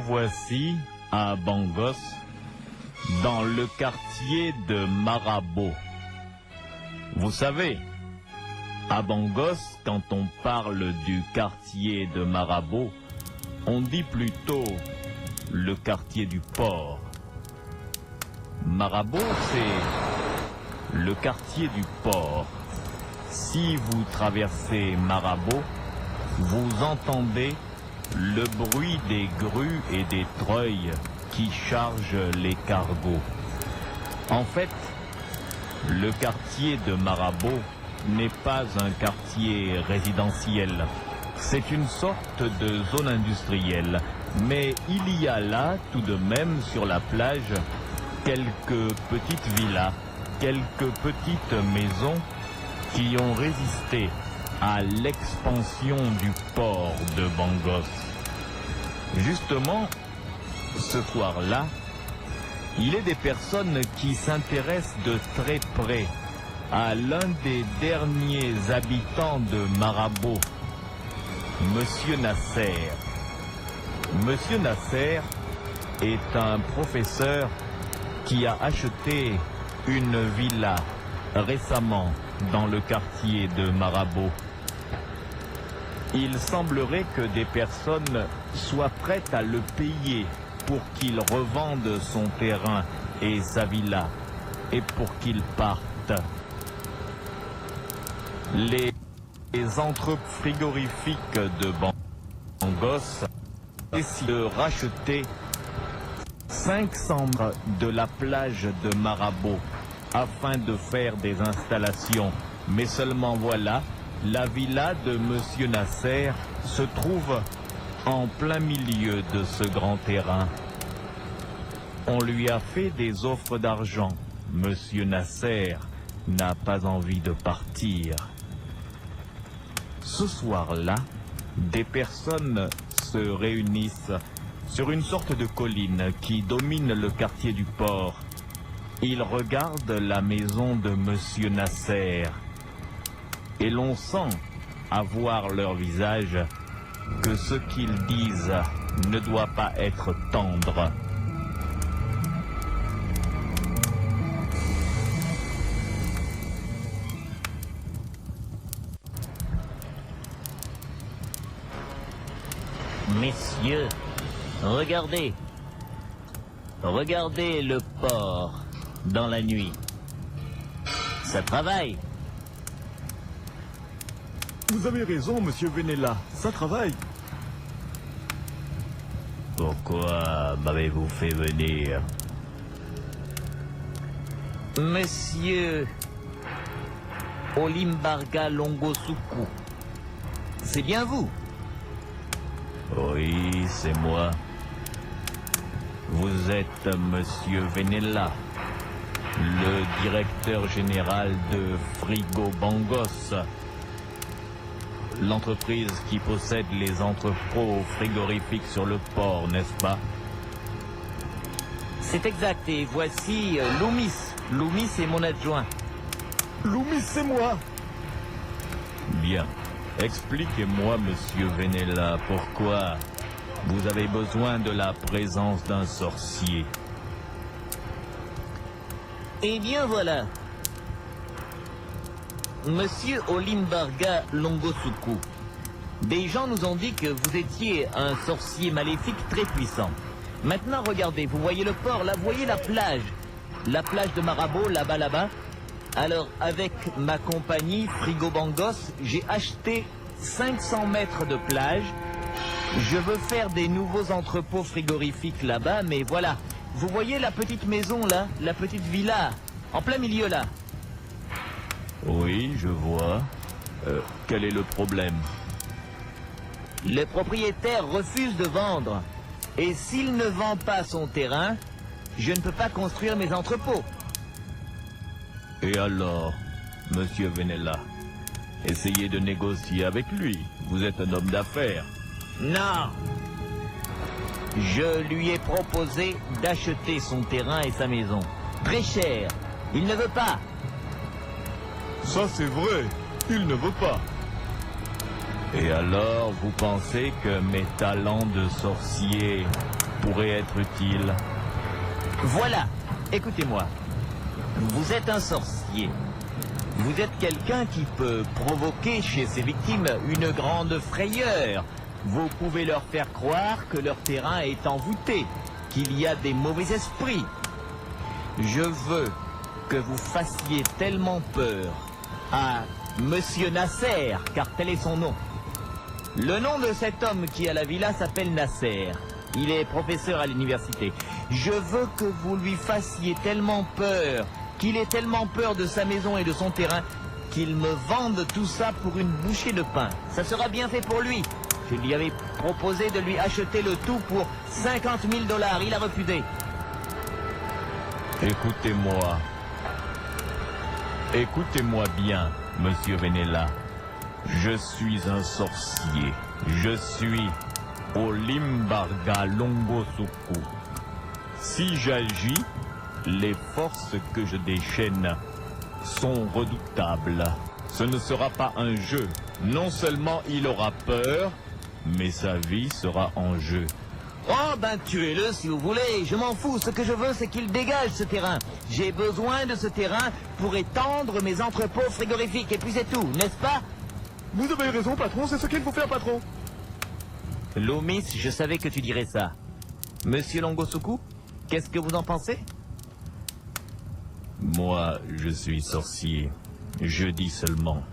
voici à Bangos, dans le quartier de Marabo. Vous savez, à Bangos, quand on parle du quartier de Marabo, on dit plutôt le quartier du port. Marabo, c'est le quartier du port. Si vous traversez Marabo, vous entendez le bruit des grues et des treuils qui chargent les cargos. En fait, le quartier de Marabo n'est pas un quartier résidentiel. C'est une sorte de zone industrielle. Mais il y a là, tout de même, sur la plage, quelques petites villas, quelques petites maisons qui ont résisté à l'expansion du port de Bangos. Justement, ce soir-là, il est des personnes qui s'intéressent de très près à l'un des derniers habitants de Marabo, Monsieur Nasser. Monsieur Nasser est un professeur qui a acheté une villa récemment dans le quartier de Marabo. Il semblerait que des personnes soient prêtes à le payer pour qu'il revende son terrain et sa villa et pour qu'il parte. Les entrepôts frigorifiques de Bangos décident de racheter 500 mètres de la plage de Marabo afin de faire des installations. Mais seulement voilà, la villa de Monsieur Nasser se trouve en plein milieu de ce grand terrain. On lui a fait des offres d'argent. Monsieur Nasser n'a pas envie de partir. Ce soir-là, des personnes se réunissent sur une sorte de colline qui domine le quartier du port. Ils regardent la maison de Monsieur Nasser et l'on sent à voir leur visage que ce qu'ils disent ne doit pas être tendre. Messieurs, regardez. Regardez le port dans la nuit. Ça travaille. Vous avez raison, monsieur Venella, ça travaille. Pourquoi m'avez-vous fait venir? Monsieur Olimbarga Longosuku, c'est bien vous? Oui, c'est moi. Vous êtes monsieur Venella, le directeur général de Frigo Bangos, l'entreprise qui possède les entrepôts frigorifiques sur le port, n'est-ce pas? C'est exact, et voici Loumis. Loumis est mon adjoint. Loumis, c'est moi. Bien. Expliquez-moi, monsieur Venella, pourquoi vous avez besoin de la présence d'un sorcier. Eh bien voilà. Monsieur Olimbarga Longosuku, des gens nous ont dit que vous étiez un sorcier maléfique très puissant. Maintenant, regardez, vous voyez le port, là, vous voyez la plage de Marabo, là-bas. Alors, avec ma compagnie Frigo Bangos, j'ai acheté 500 mètres de plage. Je veux faire des nouveaux entrepôts frigorifiques là-bas, mais voilà. Vous voyez la petite maison, là, la petite villa, en plein milieu, là. Oui, je vois. Quel est le problème? Le propriétaire refuse de vendre. Et s'il ne vend pas son terrain, je ne peux pas construire mes entrepôts. Et alors, monsieur Venella, essayez de négocier avec lui. Vous êtes un homme d'affaires. Non. Je lui ai proposé d'acheter son terrain et sa maison. Très cher. Il ne veut pas. Ça, c'est vrai. Il ne veut pas. Et alors, vous pensez que mes talents de sorcier pourrais être utile? Voilà, écoutez-moi. Vous êtes un sorcier. Vous êtes quelqu'un qui peut provoquer chez ses victimes une grande frayeur. Vous pouvez leur faire croire que leur terrain est envoûté, qu'il y a des mauvais esprits. Je veux que vous fassiez tellement peur à Monsieur Nasser, car tel est son nom. Le nom de cet homme qui a la villa s'appelle Nasser. Il est professeur à l'université. Je veux que vous lui fassiez tellement peur, qu'il ait tellement peur de sa maison et de son terrain, qu'il me vende tout ça pour une bouchée de pain. Ça sera bien fait pour lui. Je lui avais proposé de lui acheter le tout pour 50 000 $. Il a refusé. Écoutez-moi. Écoutez-moi bien, Monsieur Venela. Je suis un sorcier. Je suis Olimbarga Longosuku. Si j'agis, les forces que je déchaîne sont redoutables. Ce ne sera pas un jeu. Non seulement il aura peur, mais sa vie sera en jeu. Oh ben tuez-le si vous voulez, je m'en fous. Ce que je veux, c'est qu'il dégage ce terrain. J'ai besoin de ce terrain pour étendre mes entrepôts frigorifiques. Et puis c'est tout, n'est-ce pas? Vous avez raison, patron, c'est ce qu'il faut faire, patron. Loomis, je savais que tu dirais ça. Monsieur Longosuku, qu'est-ce que vous en pensez? Moi, je suis sorcier. Je dis seulement.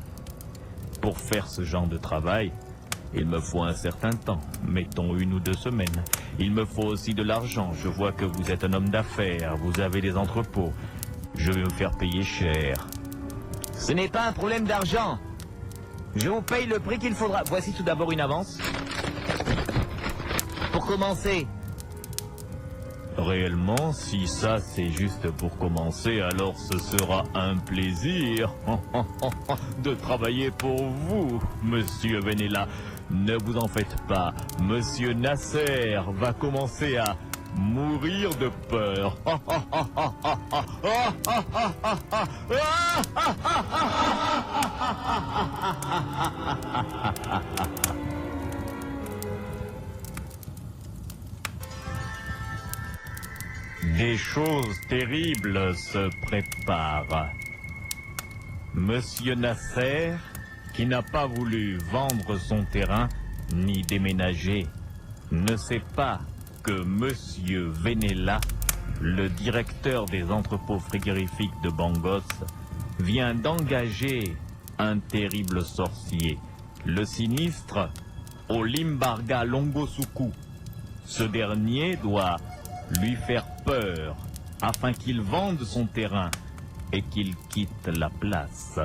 Pour faire ce genre de travail, il me faut un certain temps, mettons 1 ou 2 semaines. Il me faut aussi de l'argent. Je vois que vous êtes un homme d'affaires, vous avez des entrepôts. Je vais me faire payer cher. Ce n'est pas un problème d'argent. Je vous paye le prix qu'il faudra. Voici tout d'abord une avance. Pour commencer. Réellement, si ça c'est juste pour commencer, alors ce sera un plaisir de travailler pour vous, Monsieur Venela. Ne vous en faites pas, Monsieur Nasser va commencer à mourir de peur. Des choses terribles se préparent. Monsieur Nasser, qui n'a pas voulu vendre son terrain ni déménager, ne sait pas que Monsieur Venela, le directeur des entrepôts frigorifiques de Bangos, vient d'engager un terrible sorcier, le sinistre Olimbarga Longosuku. Ce dernier doit lui faire peur afin qu'il vende son terrain et qu'il quitte la place.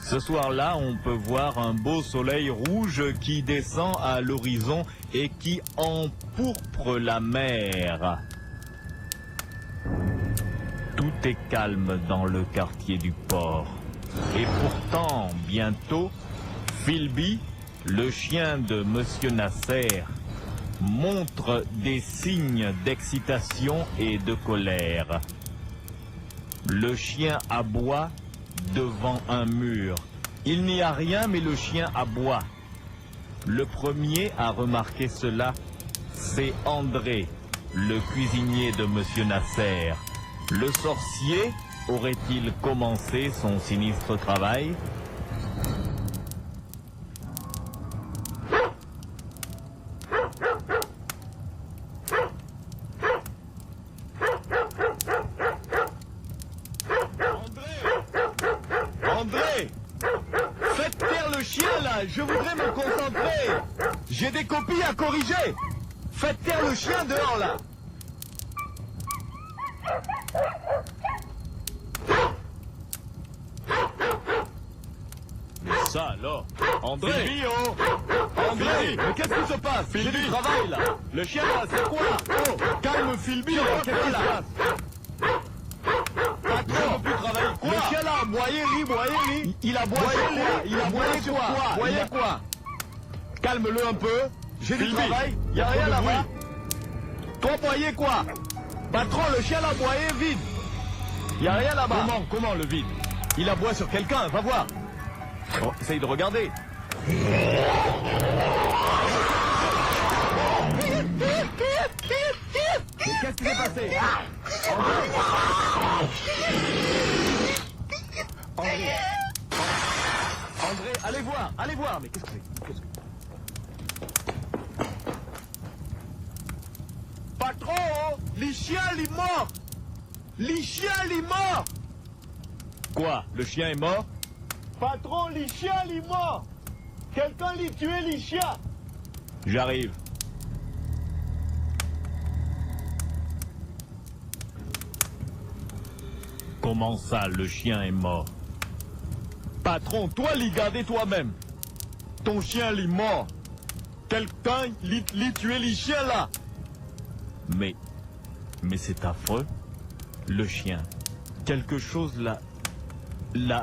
Ce soir-là, on peut voir un beau soleil rouge qui descend à l'horizon et qui empourpre la mer. Tout est calme dans le quartier du port. Et pourtant, bientôt, Philby, le chien de Monsieur Nasser, montre des signes d'excitation et de colère. Le chien aboie devant un mur. Il n'y a rien, mais le chien aboie. Le premier à remarquer cela, c'est André, le cuisinier de Monsieur Nasser. Le sorcier aurait-il commencé son sinistre travail? Faites taire le chien, là. Je voudrais me concentrer. J'ai des copies à corriger. Faites taire le chien dehors, là. Mais ça alors, André, Philby, oh. André, mais qu'est-ce qui se passe? J'ai du travail, là. Le chien, là, c'est quoi? Oh, calme, Philby, oh, qu'est-ce qui se passe? Je ne peux plus travailler. Quoi? Le chien, là, aboyé, lui. Il a aboyé quoi? Il a aboyé sur quoi? Aboyé quoi? Calme-le un peu. J'ai du travail. Il n'y a rien là-bas. Toi, aboyé quoi? Patron, le chien, là, aboyé vide. Il n'y a rien là-bas. Comment le vide? Il aboie sur quelqu'un, va voir. Oh, essaye de regarder. qu'est-ce qui s'est passé? André, allez voir, mais qu'est-ce que c'est? Patron, les chiens, ils sont morts! Les chiens, ils sont morts! Quoi? Le chien est mort? Patron, les chiens, ils sont morts! Quelqu'un les tué, les chiens! J'arrive. Comment ça, le chien est mort? Patron, toi, l'y garder toi-même. Ton chien, l'y mort. Quelqu'un l'y tué, les chiens, là. Mais c'est affreux. Le chien. Quelque chose l'a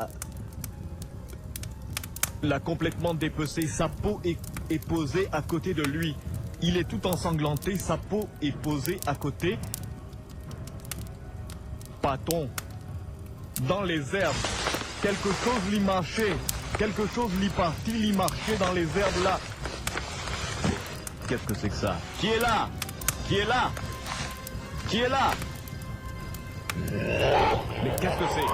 complètement dépecé. Sa peau est posée à côté de lui. Il est tout ensanglanté. Sa peau est posée à côté. Patron, dans les herbes, quelque chose l'y marchait. Quelque chose l'y partit, l'y marchait dans les herbes, là. Qu'est-ce que c'est que ça? Qui est là? Qui est là? Qui est là? Mais qu'est-ce que c'est?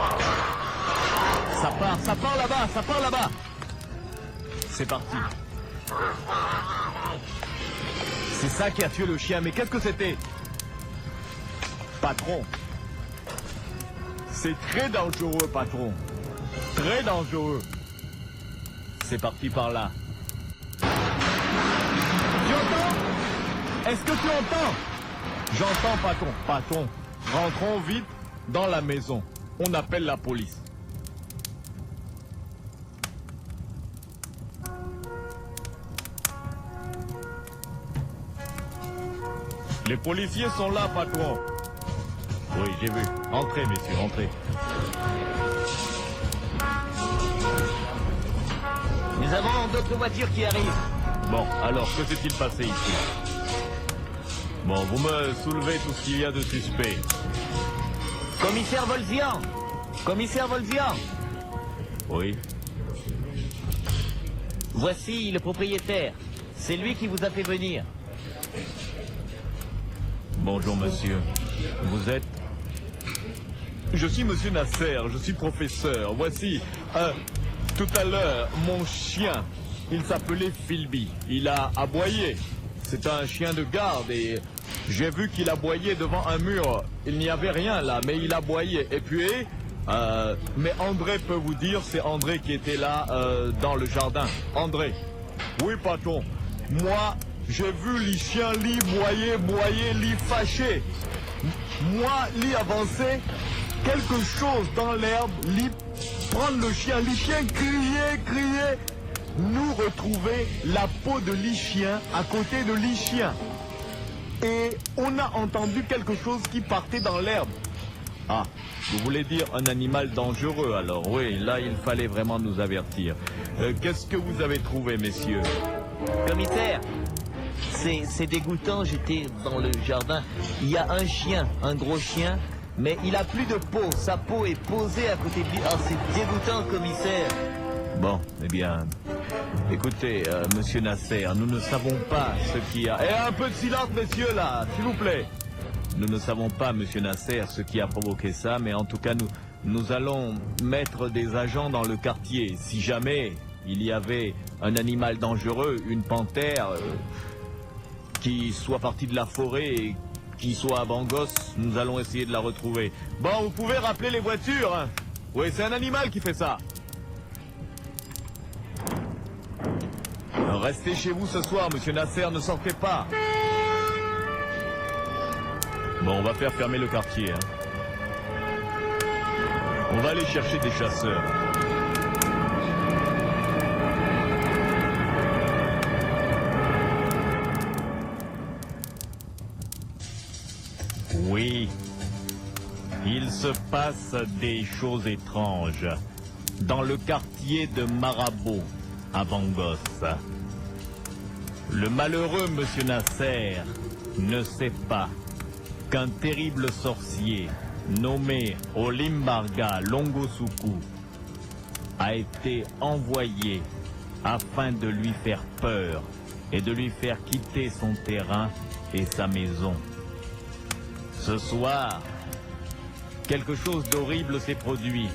Ça part là-bas. C'est parti. C'est ça qui a tué le chien, mais qu'est-ce que c'était? Patron, c'est très dangereux, patron. Très dangereux. C'est parti par là. Tu entends? Est-ce que tu entends? J'entends, patron. Patron, rentrons vite dans la maison. On appelle la police. Les policiers sont là, patron. Oui, j'ai vu. Entrez, messieurs, entrez. Nous avons d'autres voitures qui arrivent. Bon, alors, que s'est-il passé ici? Bon, vous me soulevez tout ce qu'il y a de suspect. Commissaire Volzian! Commissaire Volzian! Oui. Voici le propriétaire. C'est lui qui vous a fait venir. Bonjour, monsieur. Vous êtes... Je suis monsieur Nasser, je suis professeur. Voici, tout à l'heure, mon chien, il s'appelait Philby. Il a aboyé. C'est un chien de garde et j'ai vu qu'il aboyait devant un mur. Il n'y avait rien là, mais il aboyait. Et puis, mais André peut vous dire, c'est André qui était là dans le jardin. André. Oui, patron. Moi, j'ai vu les chiens li boyer, li fâcher. Moi, li avancer, quelque chose dans l'herbe, li prendre le chien crier, nous retrouver la peau de l'chien à côté de l'chien. Et on a entendu quelque chose qui partait dans l'herbe. Ah, vous voulez dire un animal dangereux alors? Oui, là il fallait vraiment nous avertir. Qu'est-ce que vous avez trouvé, messieurs? Commissaire, c'est dégoûtant, j'étais dans le jardin. Il y a un chien, un gros chien, mais il a plus de peau. Sa peau est posée à côté de lui. Ah, c'est dégoûtant, commissaire. Bon, eh bien, écoutez, monsieur Nasser, nous ne savons pas ce qui a... Et un peu de silence, messieurs, là, s'il vous plaît. Nous ne savons pas, monsieur Nasser, ce qui a provoqué ça, mais en tout cas, nous allons mettre des agents dans le quartier. Si jamais il y avait un animal dangereux, une panthère, qui soit partie de la forêt et qui soit à Bangos, nous allons essayer de la retrouver. Bon, vous pouvez rappeler les voitures, hein? Oui, c'est un animal qui fait ça. Restez chez vous ce soir, monsieur Nasser, ne sortez pas. Bon, on va faire fermer le quartier. Hein. On va aller chercher des chasseurs. Oui, il se passe des choses étranges dans le quartier de Marabo, à Bangos. Le malheureux monsieur Nasser ne sait pas qu'un terrible sorcier nommé Olimbarga Longosuku a été envoyé afin de lui faire peur et de lui faire quitter son terrain et sa maison. Ce soir, quelque chose d'horrible s'est produit.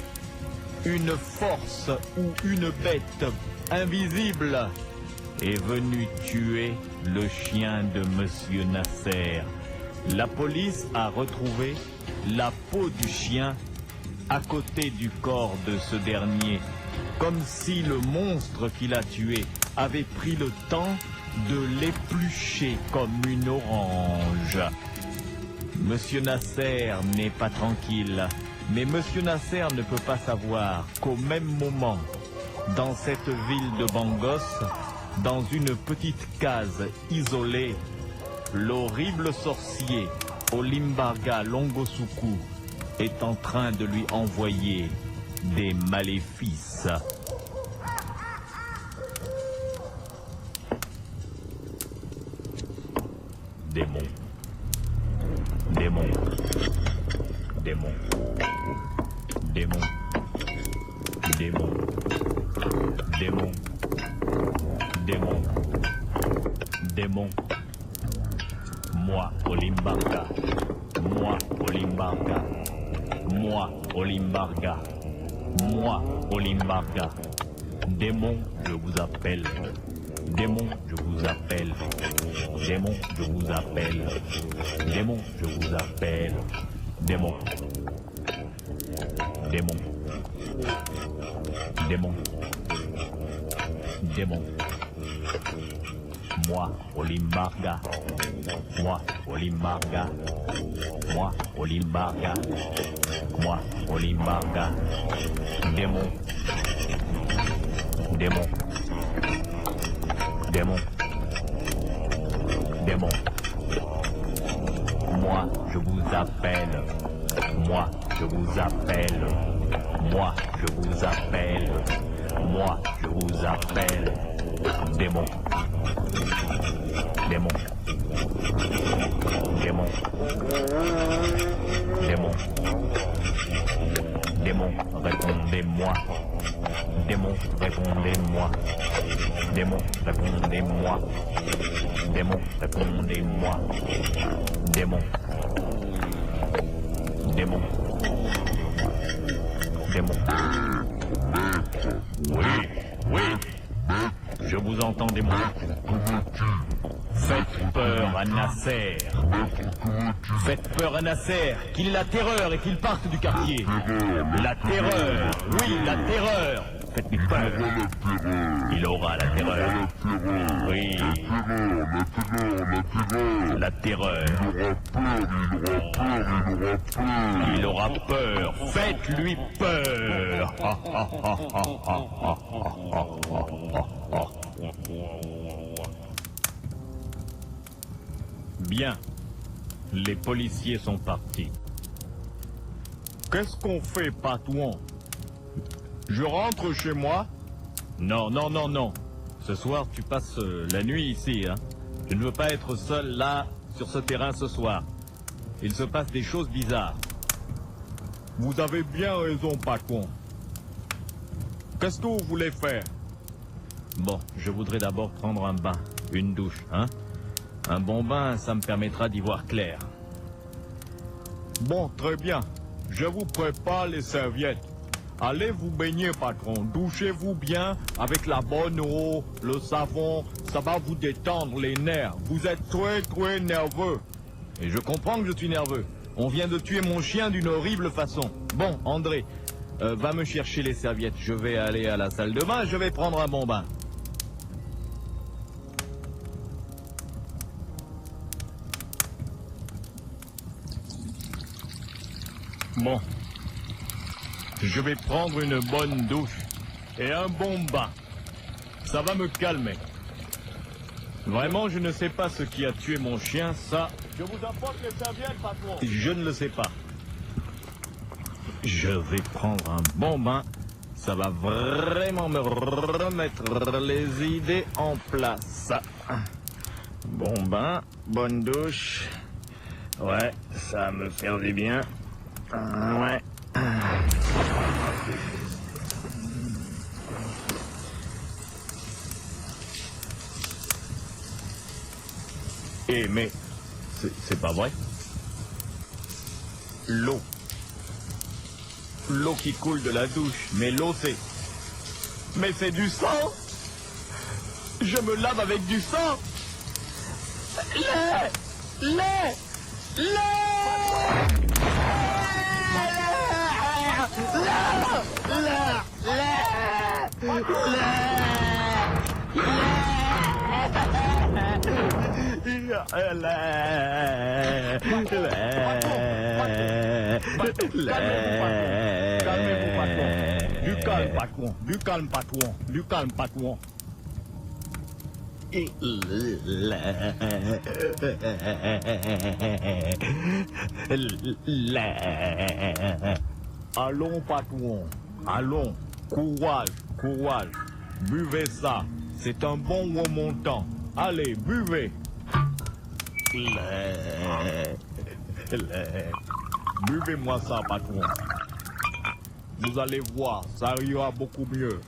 Une force ou une bête invisible est venue tuer le chien de Monsieur Nasser. La police a retrouvé la peau du chien à côté du corps de ce dernier, comme si le monstre qui l'a tué avait pris le temps de l'éplucher comme une orange. Monsieur Nasser n'est pas tranquille, mais Monsieur Nasser ne peut pas savoir qu'au même moment, dans cette ville de Bangos, dans une petite case isolée, l'horrible sorcier Olimbarga Longosuku est en train de lui envoyer des maléfices. Démon. Démon. Démon. Démon. Démon. Démon. Démon. Démon. Moi, Olimbarga. Moi, Olimbarga. Moi, Olimbarga. Moi, Olimbarga. Démon, je vous appelle. Démon, je vous appelle. Démon, je vous appelle. Démon, je vous appelle. Démon. Démon. Démon. Démon. Moi, Olimbarga. Moi, Olimbarga. Moi, Olimbarga. Moi, Olimbarga. Démon. Démon. Démon. Démon. Moi, je vous appelle. Moi, je vous appelle. Moi, je vous appelle. Moi, je vous appelle. Démon. Démon. Démon. Démon. Démon, répondez-moi. Démon, répondez-moi. Démon, répondez-moi. Démon, répondez-moi. Démon. Démon. Démon. Oui, oui. Je vous entends, démon. Faites peur à Nasser. Faites peur à Nasser, qu'il ait la terreur et qu'il parte du quartier. La terreur, oui, la terreur. Faites-lui peur. Il aura la terreur. Oui. La terreur. Il aura peur. Faites-lui peur. Bien. Les policiers sont partis. Qu'est-ce qu'on fait, Patouan? Je rentre chez moi? Non, non, non, non. Ce soir, tu passes la nuit ici, hein. Je ne veux pas être seul là, sur ce terrain ce soir. Il se passe des choses bizarres. Vous avez bien raison, Patouan. Qu'est-ce que vous voulez faire? Bon, je voudrais d'abord prendre un bain, une douche, hein. Un bon bain, ça me permettra d'y voir clair. Bon, très bien. Je vous prépare les serviettes. Allez vous baigner, patron. Douchez-vous bien avec la bonne eau, le savon. Ça va vous détendre les nerfs. Vous êtes très, très nerveux. Et je comprends que je suis nerveux. On vient de tuer mon chien d'une horrible façon. Bon, André, va me chercher les serviettes. Je vais aller à la salle de bain, je vais prendre un bon bain. Bon, je vais prendre une bonne douche et un bon bain. Ça va me calmer. Vraiment, je ne sais pas ce qui a tué mon chien, ça... Je vous apporte les serviettes, patron. Je ne le sais pas. Je vais prendre un bon bain. Ça va vraiment me remettre les idées en place. Bon bain, bonne douche. Ouais, ça va me faire du bien. Ouais. Mais c'est pas vrai. L'eau. L'eau qui coule de la douche. Mais l'eau, c'est... Mais c'est du sang! Je me lave avec du sang! Calmez-vous, patron. Du calme, patron. Du calme, patron. Du calme, patron. Allons, patron. Allons. Courage, courage. Buvez ça. C'est un bon remontant. Allez, buvez. Buvez-moi ça, patron. Vous allez voir, ça ira beaucoup mieux.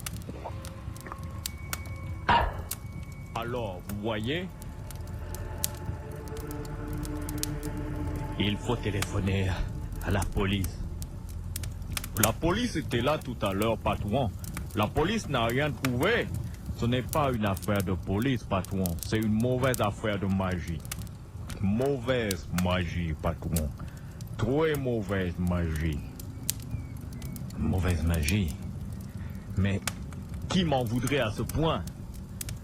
Alors, vous voyez? Il faut téléphoner à la police. La police était là tout à l'heure, patron. La police n'a rien trouvé. Ce n'est pas une affaire de police, patron. C'est une mauvaise affaire de magie. Mauvaise magie, patron. Très mauvaise magie. Mauvaise magie? Mais qui m'en voudrait à ce point?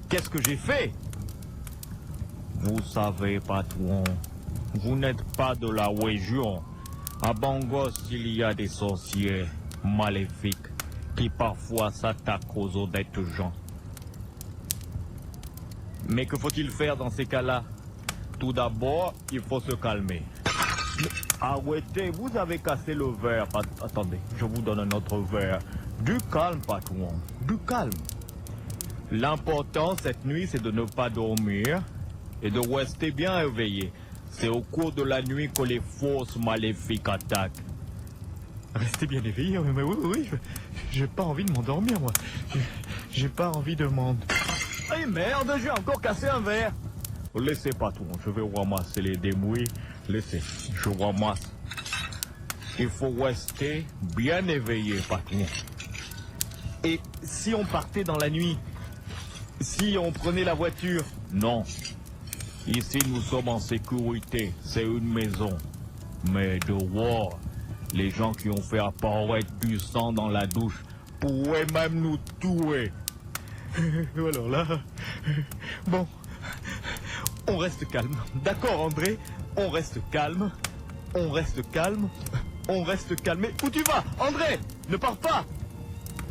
Qu'est-ce que j'ai fait? Vous savez, patron, vous n'êtes pas de la région. À Bangos, il y a des sorciers maléfiques qui parfois s'attaquent aux honnêtes gens. Mais que faut-il faire dans ces cas-là? Tout d'abord, il faut se calmer. Mais arrêtez, vous avez cassé le verre. Attendez, je vous donne un autre verre. Du calme, patron, du calme. L'important cette nuit, c'est de ne pas dormir et de rester bien éveillé. C'est au cours de la nuit que les forces maléfiques attaquent. Restez bien éveillé, mais oui, j'ai pas envie de m'endormir, moi. J'ai pas envie de m'en... Eh merde, j'ai encore cassé un verre. Laissez, patron, je vais ramasser les débris. Laissez, je ramasse. Il faut rester bien éveillé, patron. Et si on partait dans la nuit? Si on prenait la voiture? Non. Ici, nous sommes en sécurité. C'est une maison. Mais dehors, les gens qui ont fait apparaître du sang dans la douche pourraient même nous tuer. Alors là... Bon... On reste calme. D'accord, André? On reste calme. On reste calme. On reste calme. Mais où tu vas, André? Ne pars pas!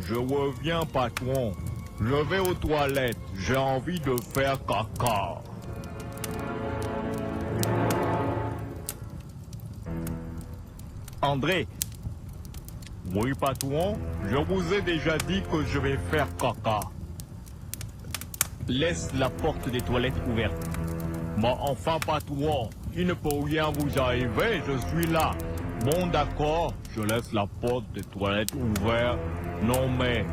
Je reviens, patron. Je vais aux toilettes. J'ai envie de faire caca. André? Oui, patron. Je vous ai déjà dit que je vais faire caca. Laisse la porte des toilettes ouverte. Mais enfin, patron, il ne peut rien vous arriver, je suis là. Bon, d'accord, je laisse la porte des toilettes ouverte. Non, mais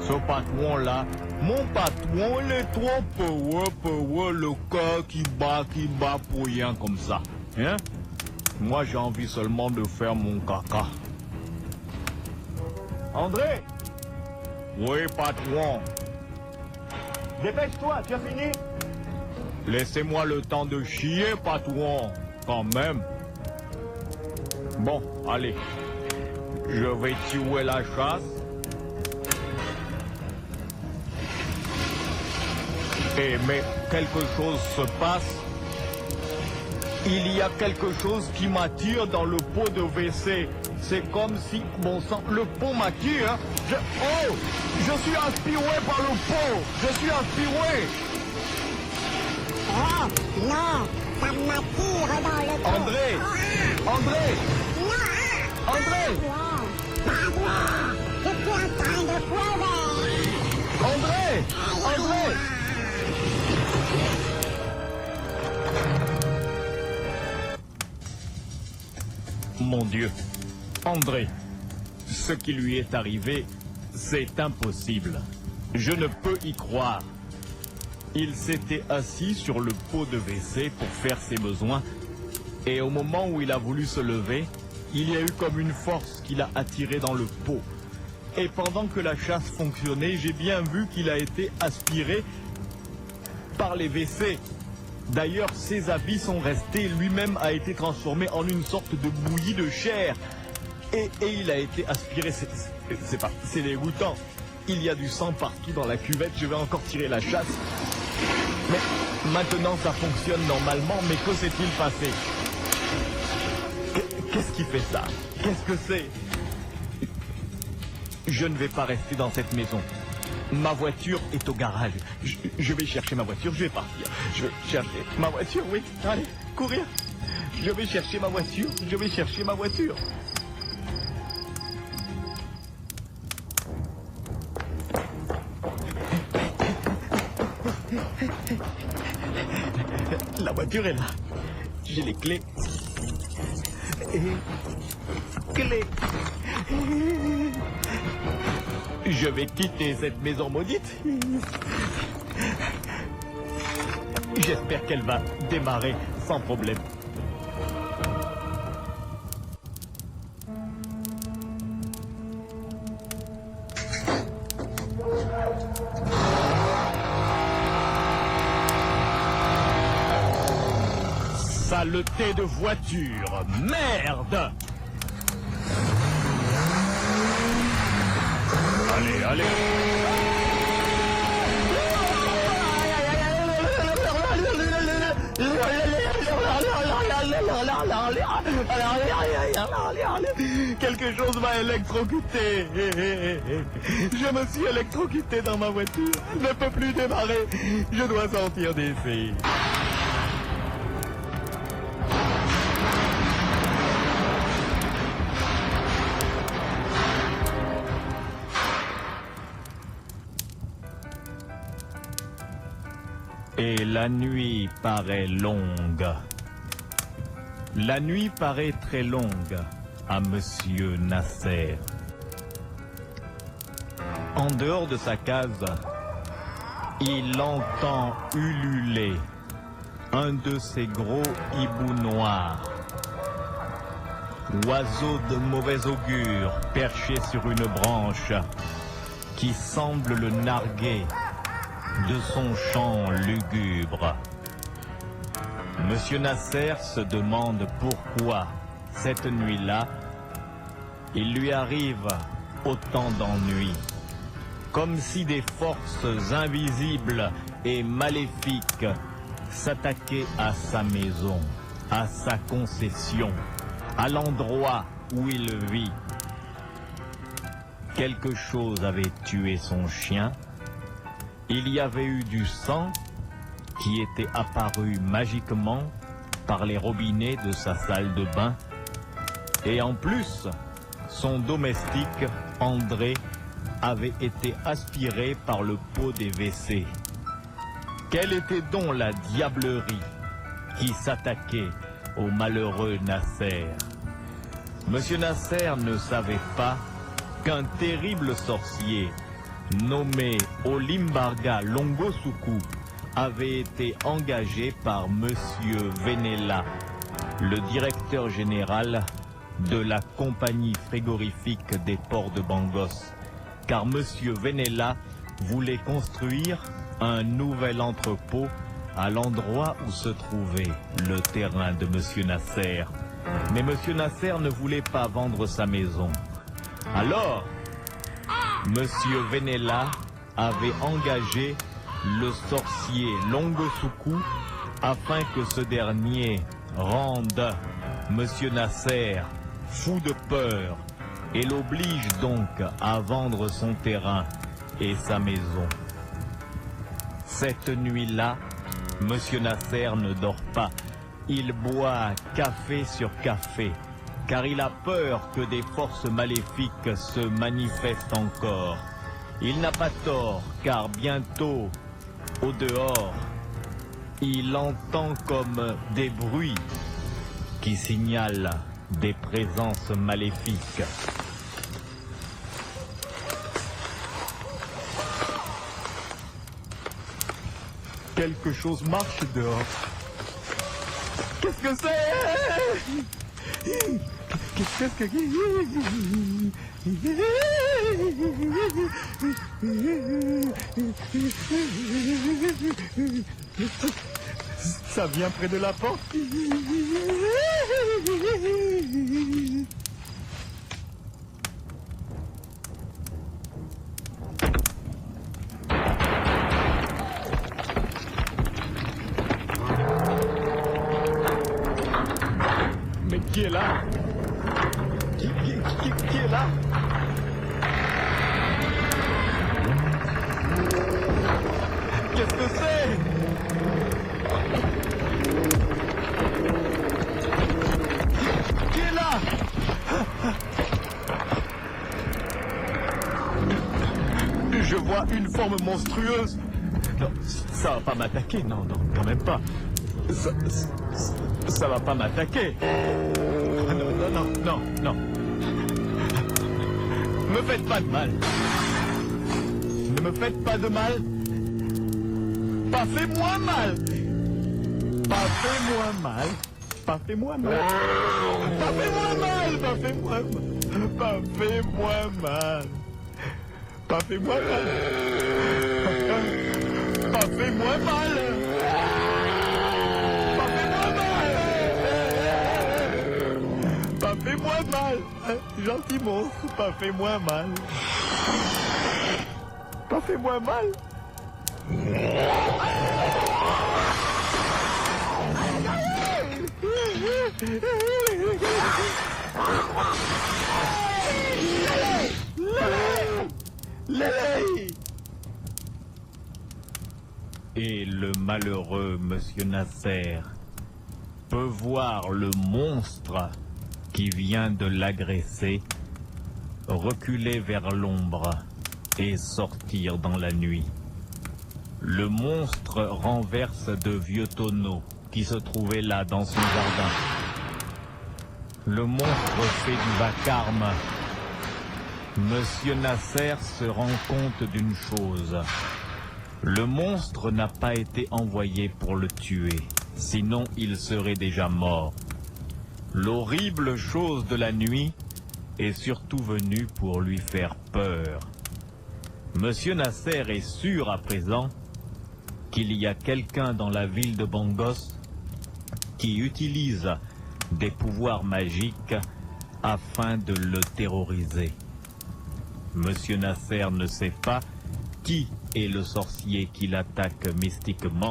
ce patron-là, mon patron, il est trop peureux, le cœur qui bat pour rien comme ça. Hein? Moi, j'ai envie seulement de faire mon caca. André, Oui, patron. dépêche-toi, tu as fini? Laissez-moi le temps de chier, patron, quand même. Bon, allez. Je vais tuer la chasse. Mais quelque chose se passe. Il y a quelque chose qui m'attire dans le pot de WC. C'est comme si, bon sang, le pot m'attire. Oh! Je suis aspiré par le pot. Je suis aspiré. Oh, non, ça m'attire dans le pot. André! André! Non, André! pas moi. Je suis en train de pleurer. André! André! Mon Dieu, André, ce qui lui est arrivé, c'est impossible. Je ne peux y croire. Il s'était assis sur le pot de WC pour faire ses besoins, et au moment où il a voulu se lever, il y a eu comme une force qui l'a attiré dans le pot. Et pendant que la chasse fonctionnait, j'ai bien vu qu'il a été aspiré par les WC. D'ailleurs, ses habits sont restés, lui-même a été transformé en une sorte de bouillie de chair. Et il a été aspiré, c'est dégoûtant. Il y a du sang partout dans la cuvette, je vais encore tirer la chasse. Mais maintenant ça fonctionne normalement, mais que s'est-il passé? Qu'est-ce qui fait ça? Qu'est-ce que c'est? Je ne vais pas rester dans cette maison. Ma voiture est au garage. Je vais chercher ma voiture, je vais partir. Je vais chercher ma voiture, oui. Allez, courir. Je vais chercher ma voiture, je vais chercher ma voiture. La voiture est là. J'ai les clés. Clés. Je vais quitter cette maison maudite. J'espère qu'elle va démarrer sans problème. Saleté de voiture, merde! Allez, allez! Quelque chose m'a électrocuté. Je me suis électrocuté dans ma voiture. Je ne peux plus démarrer. Je dois sortir d'ici. Et la nuit paraît longue. La nuit paraît très longue à Monsieur Nasser. En dehors de sa case, il entend ululer un de ces gros hiboux noirs. Oiseau de mauvais augure perché sur une branche qui semble le narguer de son chant lugubre. Monsieur Nasser se demande pourquoi, cette nuit-là, il lui arrive autant d'ennuis, comme si des forces invisibles et maléfiques s'attaquaient à sa maison, à sa concession, à l'endroit où il vit. Quelque chose avait tué son chien. Il y avait eu du sang qui était apparu magiquement par les robinets de sa salle de bain. Et en plus, son domestique, André, avait été aspiré par le pot des WC. Quelle était donc la diablerie qui s'attaquait au malheureux Nasser? Monsieur Nasser ne savait pas qu'un terrible sorcier nommé Olimbarga Longosuku avait été engagé par Monsieur Venela, le directeur général de la compagnie frigorifique des ports de Bangos, car Monsieur Venela voulait construire un nouvel entrepôt à l'endroit où se trouvait le terrain de Monsieur Nasser. Mais Monsieur Nasser ne voulait pas vendre sa maison. Alors, Monsieur Venela avait engagé le sorcier Longosuku afin que ce dernier rende Monsieur Nasser fou de peur et l'oblige donc à vendre son terrain et sa maison. Cette nuit-là, Monsieur Nasser ne dort pas. Il boit café sur café, car il a peur que des forces maléfiques se manifestent encore. Il n'a pas tort, car bientôt, au dehors, il entend comme des bruits qui signalent des présences maléfiques. Quelque chose marche dehors. Qu'est-ce que c'est? Qu'est-ce que... Ça vient près de la porte. Mais qui est là? Qui est là? Qu'est-ce que c'est? Qui est là? Je vois une forme monstrueuse. Non, ça va pas m'attaquer. Non, non, quand même pas. Ça va pas m'attaquer. Non. Me faites pas de mal. Ne me faites pas de mal. Pas fait-moi mal. Pas fait-moi mal. Pas fait-moi mal. Pas fait-moi mal. Pas fait-moi mal. Pas fait-moi mal. Pas fait-moi mal. Pas fait-moi mal. Pas fait-moi mal. Gentil monstre, pas fait-moi mal. Pas fait-moi mal. Et le malheureux Monsieur Nasser peut voir le monstre qui vient de l'agresser reculer vers l'ombre et sortir dans la nuit. Le monstre renverse de vieux tonneaux qui se trouvaient là dans son jardin. Le monstre fait du vacarme. Monsieur Nasser se rend compte d'une chose. Le monstre n'a pas été envoyé pour le tuer, sinon il serait déjà mort. L'horrible chose de la nuit est surtout venue pour lui faire peur. Monsieur Nasser est sûr à présent qu'il y a quelqu'un dans la ville de Bangos qui utilise des pouvoirs magiques afin de le terroriser. Monsieur Nasser ne sait pas qui est le sorcier qui l'attaque mystiquement,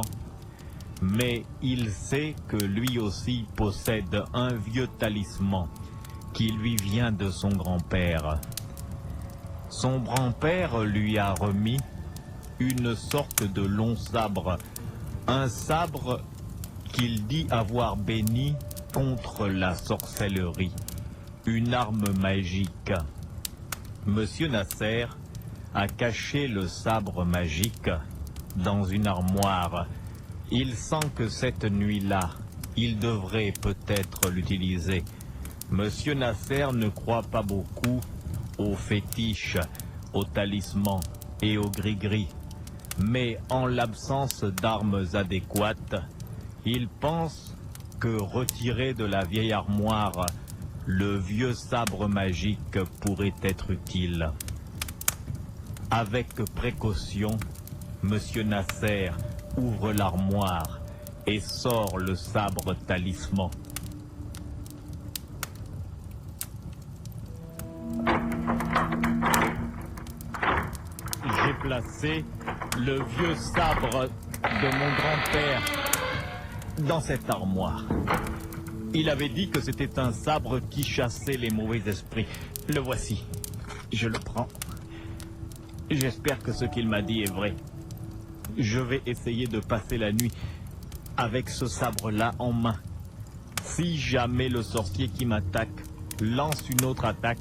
mais il sait que lui aussi possède un vieux talisman qui lui vient de son grand-père. Son grand-père lui a remis une sorte de long sabre, un sabre qu'il dit avoir béni contre la sorcellerie, une arme magique. Monsieur Nasser a caché le sabre magique dans une armoire. Il sent que cette nuit-là, il devrait peut-être l'utiliser. Monsieur Nasser ne croit pas beaucoup aux fétiches, aux talismans et aux gris-gris. Mais en l'absence d'armes adéquates, il pense que retirer de la vieille armoire le vieux sabre magique pourrait être utile. Avec précaution, Monsieur Nasser ouvre l'armoire et sort le sabre talisman. J'ai placé le vieux sabre de mon grand-père dans cette armoire. Il avait dit que c'était un sabre qui chassait les mauvais esprits. Le voici. Je le prends. J'espère que ce qu'il m'a dit est vrai. Je vais essayer de passer la nuit avec ce sabre-là en main. Si jamais le sorcier qui m'attaque lance une autre attaque,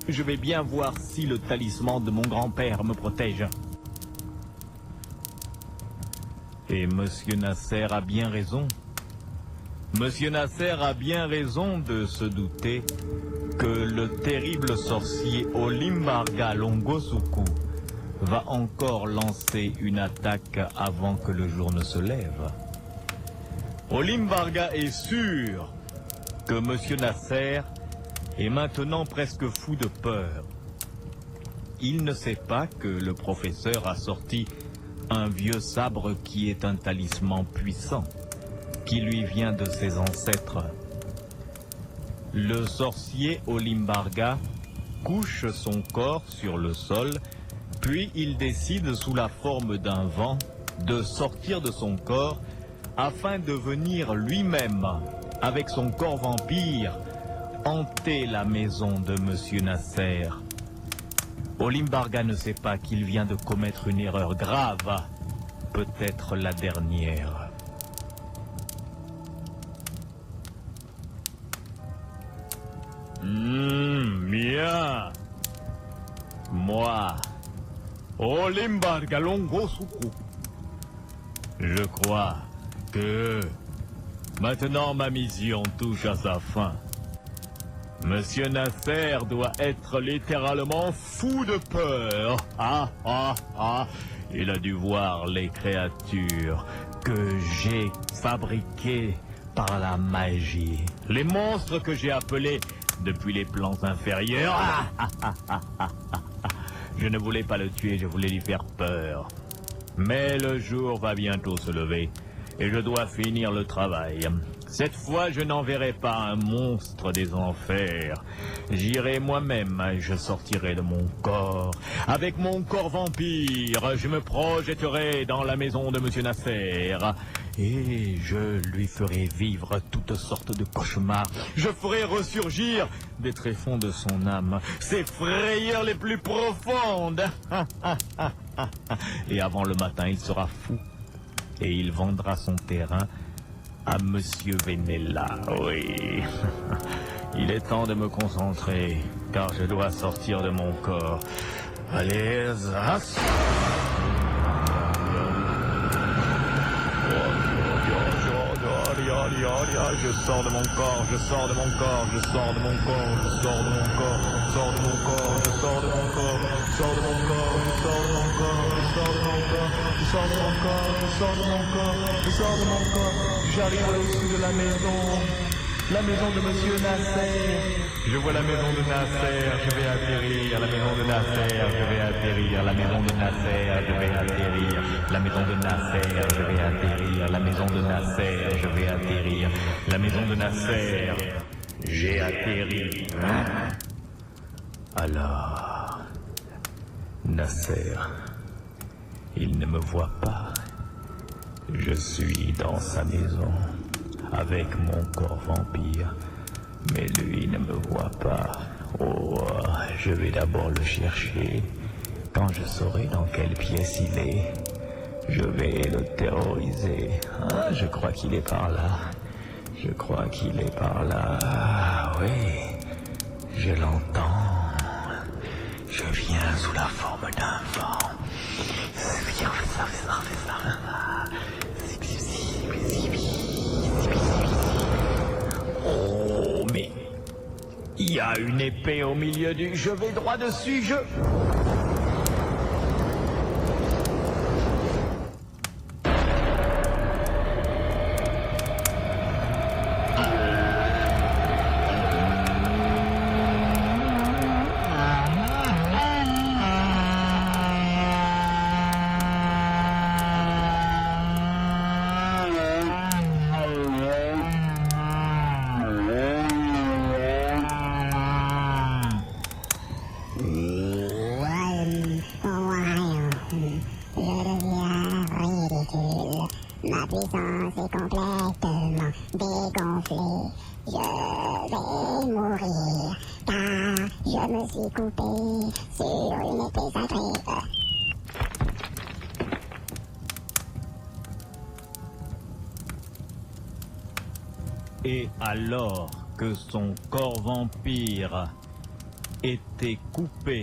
je vais bien voir si le talisman de mon grand-père me protège. Et Monsieur Nasser a bien raison. Monsieur Nasser a bien raison de se douter que le terrible sorcier Olimbarga Longosuku va encore lancer une attaque avant que le jour ne se lève. Olimbarga est sûr que Monsieur Nasser est maintenant presque fou de peur. Il ne sait pas que le professeur a sorti un vieux sabre qui est un talisman puissant, qui lui vient de ses ancêtres. Le sorcier Olimbarga couche son corps sur le sol, puis il décide sous la forme d'un vent de sortir de son corps afin de venir lui-même, avec son corps vampire, hanter la maison de Monsieur Nasser. Olimbarga ne sait pas qu'il vient de commettre une erreur grave, peut-être la dernière. Bien. Moi, Olimbarga Longosuku, je crois que maintenant ma mission touche à sa fin. Monsieur Nasser doit être littéralement fou de peur. Il a dû voir les créatures que j'ai fabriquées par la magie. Les monstres que j'ai appelés depuis les plans inférieurs. Je ne voulais pas le tuer, je voulais lui faire peur. Mais le jour va bientôt se lever et je dois finir le travail. Cette fois, je n'enverrai pas un monstre des enfers. J'irai moi-même, je sortirai de mon corps. Avec mon corps vampire, je me projetterai dans la maison de Monsieur Nasser. Et je lui ferai vivre toutes sortes de cauchemars. Je ferai ressurgir des tréfonds de son âme, ses frayeurs les plus profondes. Et avant le matin, il sera fou. Et il vendra son terrain à Monsieur Venella. Oui. Il est temps de me concentrer, car je dois sortir de mon corps. Allez, Zas. Je sors de mon corps, je sors de mon corps, je sors de mon corps, je sors de mon corps, je sors de mon corps, je sors de mon corps, je sors de mon corps, je sors de mon corps, je sors de mon corps, je sors de mon corps, je sors de mon corps, je sors de mon corps. J'arrive au-dessus de la maison de Monsieur Nasser. Je vois la maison de Nasser, je vais atterrir, la maison de Nasser, je vais atterrir, la maison de Nasser, je vais atterrir, la maison de Nasser, je vais atterrir, la maison de Nasser, je vais atterrir, la maison de Nasser, j'ai atterri. Alors, Nasser, il ne me voit pas. Je suis dans sa maison, avec mon corps vampire. Mais lui ne me voit pas. Oh, je vais d'abord le chercher. Quand je saurai dans quelle pièce il est, je vais le terroriser. Je crois qu'il est par là. Je crois qu'il est par là. Oui, je l'entends. Je viens sous la forme d'un vent. Oh, mais il y a une épée au milieu du... Je vais droit dessus, Ma puissance est complètement dégonflée. Je vais mourir, car je me suis coupé sur une épée sacrée. Et alors que son corps vampire était coupé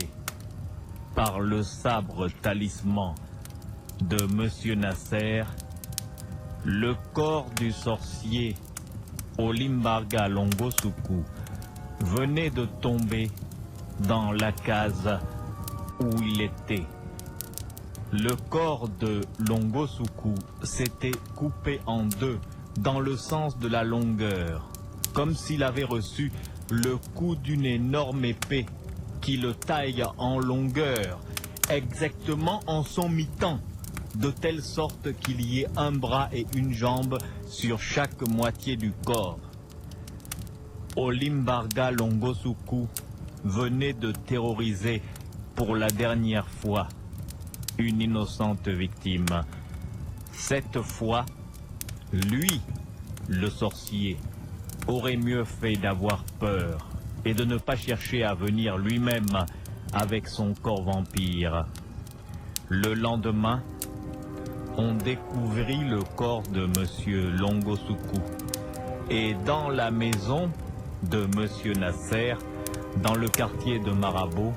par le sabre talisman de Monsieur Nasser, le corps du sorcier Olimbarga Longosuku venait de tomber dans la case où il était. Le corps de Longosuku s'était coupé en deux dans le sens de la longueur, comme s'il avait reçu le coup d'une énorme épée qui le taille en longueur, exactement en son mi-temps, de telle sorte qu'il y ait un bras et une jambe sur chaque moitié du corps. Olimbarga Longosuku venait de terroriser pour la dernière fois une innocente victime. Cette fois, lui, le sorcier, aurait mieux fait d'avoir peur et de ne pas chercher à venir lui-même avec son corps vampire. Le lendemain, on découvrit le corps de Monsieur Longosuku. Et dans la maison de Monsieur Nasser, dans le quartier de Marabo,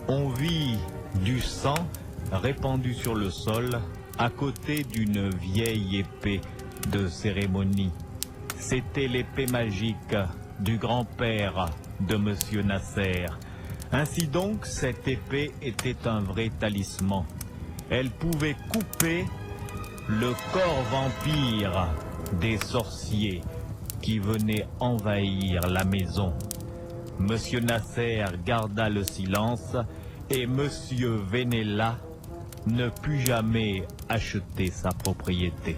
on vit du sang répandu sur le sol à côté d'une vieille épée de cérémonie. C'était l'épée magique du grand-père de Monsieur Nasser. Ainsi donc, cette épée était un vrai talisman. Elle pouvait couper le corps vampire des sorciers qui venaient envahir la maison. Monsieur Nasser garda le silence et Monsieur Venella ne put jamais acheter sa propriété.